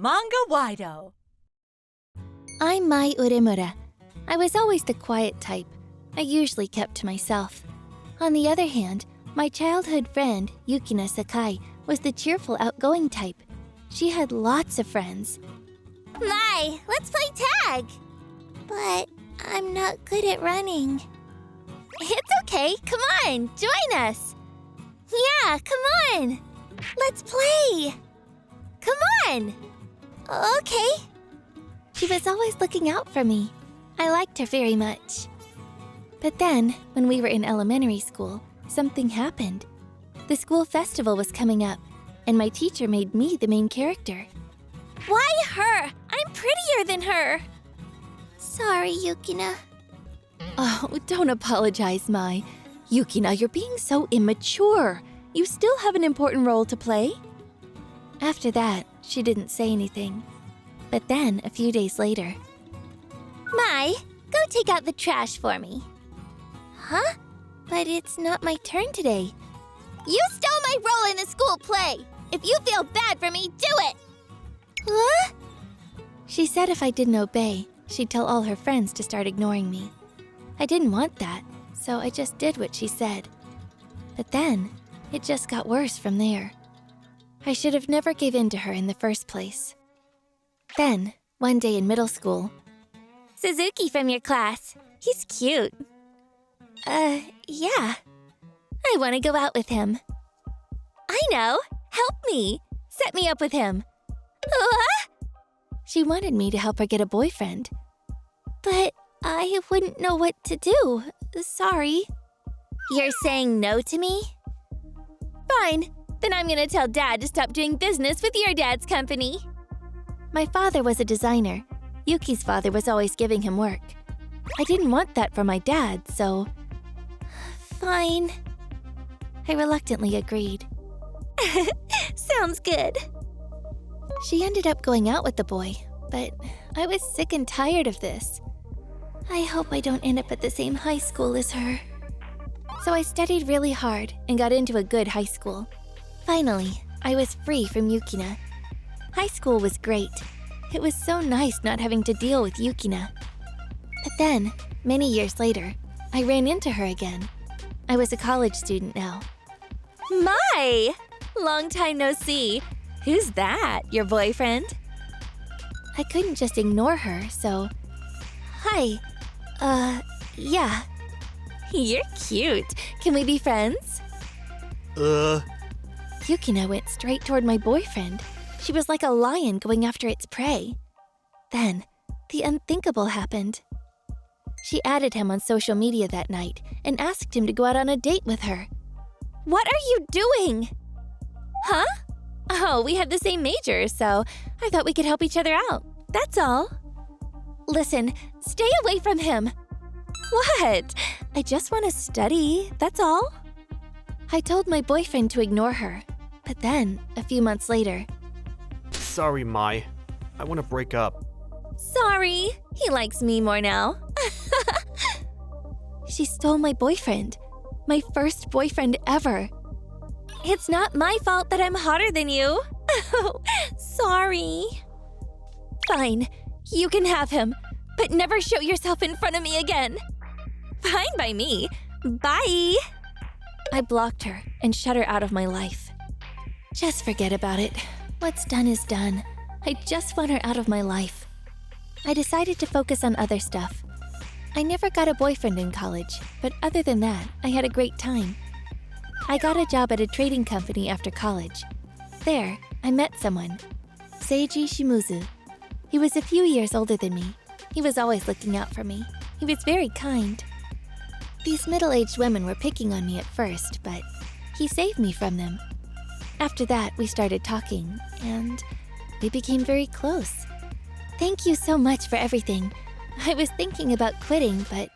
Manga-Waido. I'm Mai Uremura. I was always the quiet type. I usually kept to myself. On the other hand, my childhood friend, Yukina Sakai, was the cheerful, outgoing type. She had lots of friends. Mai, let's play tag! But I'm not good at running. It's okay, come on, join us! Yeah, come on! Let's play! Come on! Okay. She was always looking out for me. I liked her very much. But then, when we were in elementary school, something happened. The school festival was coming up, and my teacher made me the main character. Why her? I'm prettier than her! Sorry, Yukina. Oh, don't apologize, Mai. Yukina, you're being so immature. You still have an important role to play. After that, she didn't say anything. But then, a few days later... Mai, go take out the trash for me. Huh? But it's not my turn today. You stole my role in the school play! If you feel bad for me, do it! What? She said if I didn't obey, she'd tell all her friends to start ignoring me. I didn't want that, so I just did what she said. But then, it just got worse from there. I should have never gave in to her in the first place. Then, one day in middle school... Suzuki from your class. He's cute. Yeah. I want to go out with him. I know. Help me. Set me up with him. What? She wanted me to help her get a boyfriend. But I wouldn't know what to do. Sorry. You're saying no to me? Fine. Then I'm gonna tell Dad to stop doing business with your dad's company. My father was a designer. Yuki's father was always giving him work. I didn't want that for my dad, so... Fine. I reluctantly agreed. Sounds good. She ended up going out with the boy, but I was sick and tired of this. I hope I don't end up at the same high school as her. So I studied really hard and got into a good high school. Finally, I was free from Yukina. High school was great. It was so nice not having to deal with Yukina. But then, many years later, I ran into her again. I was a college student now. Mai! Long time no see. Who's that? Your boyfriend? I couldn't just ignore her, so... Hi. Yeah. You're cute. Can we be friends? Yukina went straight toward my boyfriend. She was like a lion going after its prey. Then, the unthinkable happened. She added him on social media that night and asked him to go out on a date with her. What are you doing? Huh? Oh, we have the same major, so I thought we could help each other out. That's all. Listen, stay away from him. What? I just want to study, that's all. I told my boyfriend to ignore her, but then, a few months later... Sorry, Mai. I want to break up. Sorry. He likes me more now. She stole my boyfriend. My first boyfriend ever. It's not my fault that I'm hotter than you. Sorry. Fine. You can have him, but never show yourself in front of me again. Fine by me. Bye. I blocked her and shut her out of my life. Just forget about it. What's done is done. I just want her out of my life. I decided to focus on other stuff. I never got a boyfriend in college, but other than that, I had a great time. I got a job at a trading company after college. There, I met someone, Seiji Shimizu. He was a few years older than me. He was always looking out for me. He was very kind. These middle-aged women were picking on me at first, but he saved me from them. After that, we started talking, and we became very close. Thank you so much for everything. I was thinking about quitting, but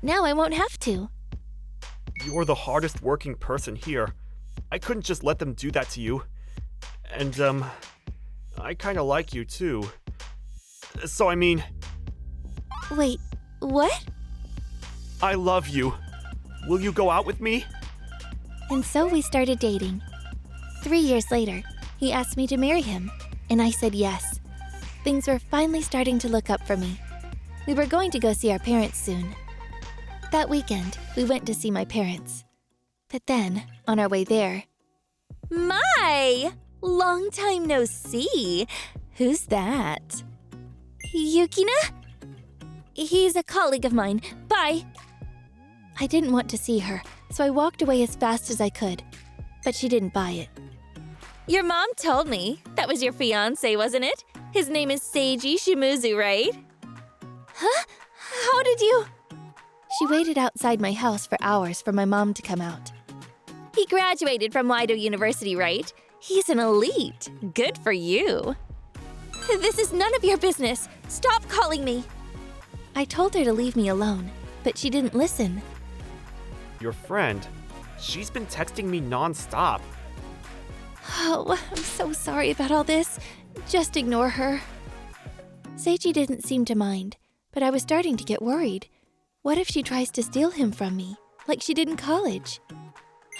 now I won't have to. You're the hardest working person here. I couldn't just let them do that to you. And, I kinda like you too. So I mean... Wait, what? I love you. Will you go out with me? And so we started dating. 3 years later, he asked me to marry him, and I said yes. things were finally starting to look up for me. We were going to go see our parents soon. That weekend, we went to see my parents. But then, on our way there... My! Long time no see. Who's that? Yukina? He's a colleague of mine. Bye. I didn't want to see her, so I walked away as fast as I could. But she didn't buy it. Your mom told me. That was your fiancé, wasn't it? His name is Seiji Shimizu, right? Huh? How did you... She waited outside my house for hours for my mom to come out. He graduated from Waido University, right? He's an elite. Good for you. This is none of your business. Stop calling me. I told her to leave me alone, but she didn't listen. Your friend? She's been texting me non-stop. Oh, I'm so sorry about all this. Just ignore her. Seiji didn't seem to mind, but I was starting to get worried. What if she tries to steal him from me, like she did in college?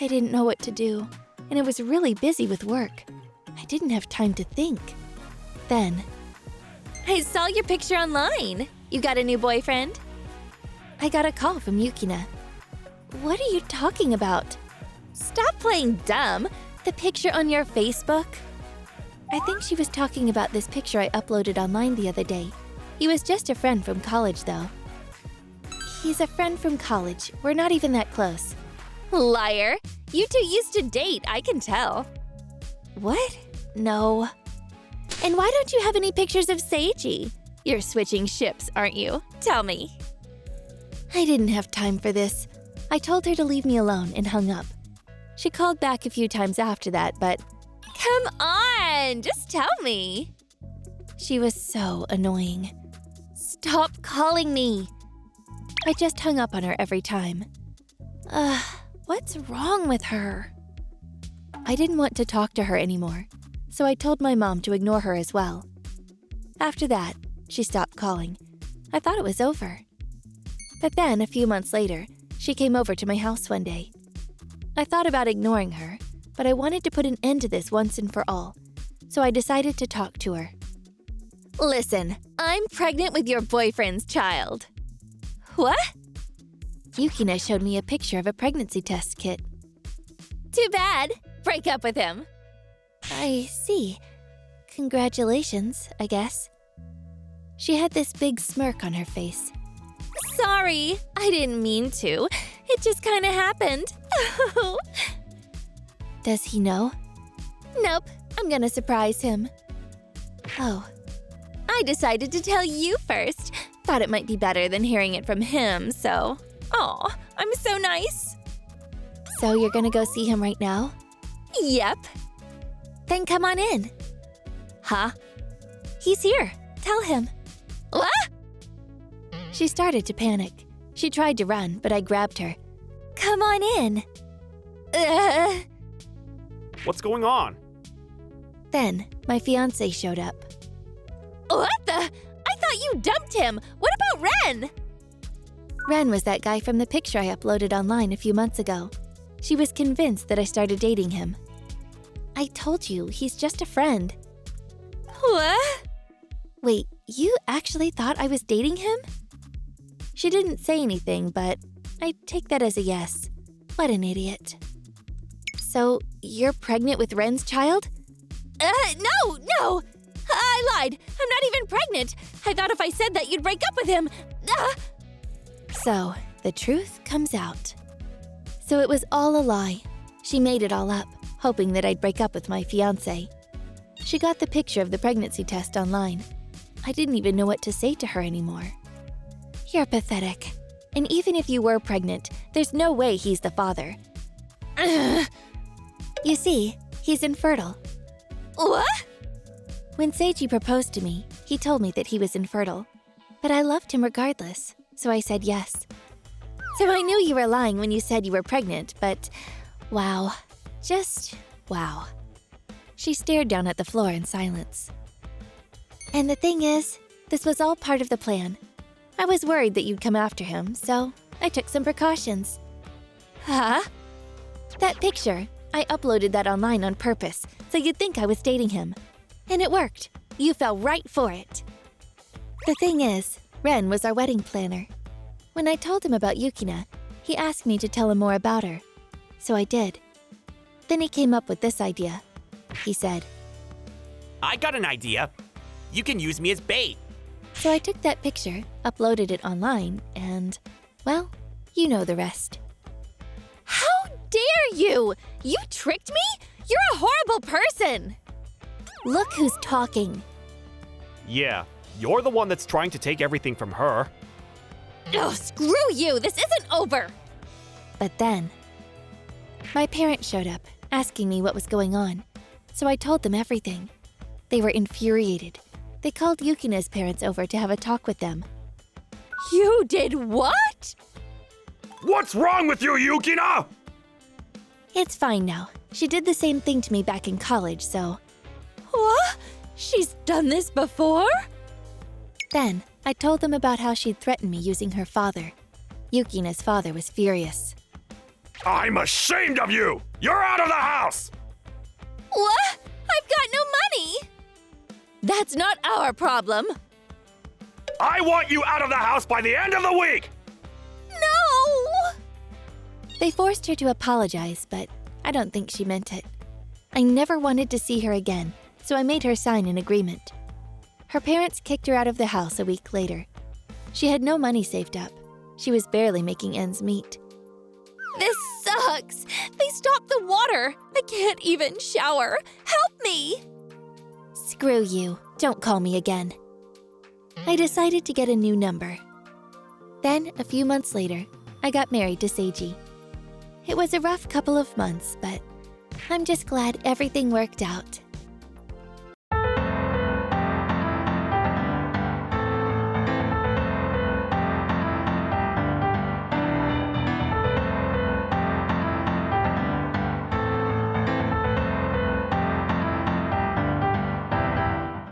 I didn't know what to do, and I was really busy with work. I didn't have time to think. Then, I saw your picture online. You got a new boyfriend? I got a call from Yukina. What are you talking about? Stop playing dumb. The picture on your Facebook? I think she was talking about this picture I uploaded online the other day. He was just a friend from college, though. He's a friend from college. We're not even that close. Liar! You two used to date, I can tell. What? No. And why don't you have any pictures of Seiji? You're switching ships, aren't you? Tell me. I didn't have time for this. I told her to leave me alone and hung up. She called back a few times after that, but... Come on! Just tell me! She was so annoying. Stop calling me! I just hung up on her every time. What's wrong with her? I didn't want to talk to her anymore, so I told my mom to ignore her as well. After that, she stopped calling. I thought it was over. But then, a few months later, she came over to my house one day. I thought about ignoring her, but I wanted to put an end to this once and for all, so I decided to talk to her. Listen, I'm pregnant with your boyfriend's child. What? Yukina showed me a picture of a pregnancy test kit. Too bad. Break up with him. I see. Congratulations, I guess. She had this big smirk on her face. Sorry, I didn't mean to. It just kind of happened. Does he know? Nope, I'm gonna surprise him. Oh. I decided to tell you first. Thought it might be better than hearing it from him, so... Aw, I'm so nice. So you're gonna go see him right now? Yep. Then come on in. Huh? He's here. Tell him. What? She started to panic. She tried to run, but I grabbed her. Come on in. What's going on? Then, my fiancé showed up. What the? I thought you dumped him. What about Ren? Ren was that guy from the picture I uploaded online a few months ago. She was convinced that I started dating him. I told you, he's just a friend. What? Wait, you actually thought I was dating him? She didn't say anything, but I take that as a yes. What an idiot. So, you're pregnant with Ren's child? No! I lied. I'm not even pregnant. I thought if I said that, you'd break up with him. So, the truth comes out. So it was all a lie. She made it all up, hoping that I'd break up with my fiancé. She got the picture of the pregnancy test online. I didn't even know what to say to her anymore. You're pathetic. And even if you were pregnant, there's no way he's the father. You see, he's infertile. What? When Seiji proposed to me, he told me that he was infertile. But I loved him regardless, so I said yes. So I knew you were lying when you said you were pregnant, but wow. Just wow. She stared down at the floor in silence. And the thing is, this was all part of the plan. I was worried that you'd come after him, so I took some precautions. Huh? That picture, I uploaded that online on purpose, so you'd think I was dating him. And it worked. You fell right for it. The thing is, Ren was our wedding planner. When I told him about Yukina, he asked me to tell him more about her. So I did. Then he came up with this idea. He said, I got an idea. You can use me as bait. so I took that picture, uploaded it online, and, well, you know the rest. How dare you! You tricked me? You're a horrible person! Look who's talking. Yeah, you're the one that's trying to take everything from her. Oh, screw you! This isn't over! But then, my parents showed up, asking me what was going on. So I told them everything. They were infuriated. They called Yukina's parents over to have a talk with them. You did what? What's wrong with you, Yukina? It's fine now. She did the same thing to me back in college, so... What? She's done this before? Then, I told them about how she'd threatened me using her father. Yukina's father was furious. I'm ashamed of you! You're out of the house! What? I've got no money! That's not our problem. I want you out of the house by the end of the week! No! They forced her to apologize, but I don't think she meant it. I never wanted to see her again, so I made her sign an agreement. Her parents kicked her out of the house a week later. She had no money saved up. She was barely making ends meet. This sucks! They stopped the water! I can't even shower! Help me! Screw you. Don't call me again. I decided to get a new number. Then, a few months later, I got married to Seiji. It was a rough couple of months, but I'm just glad everything worked out.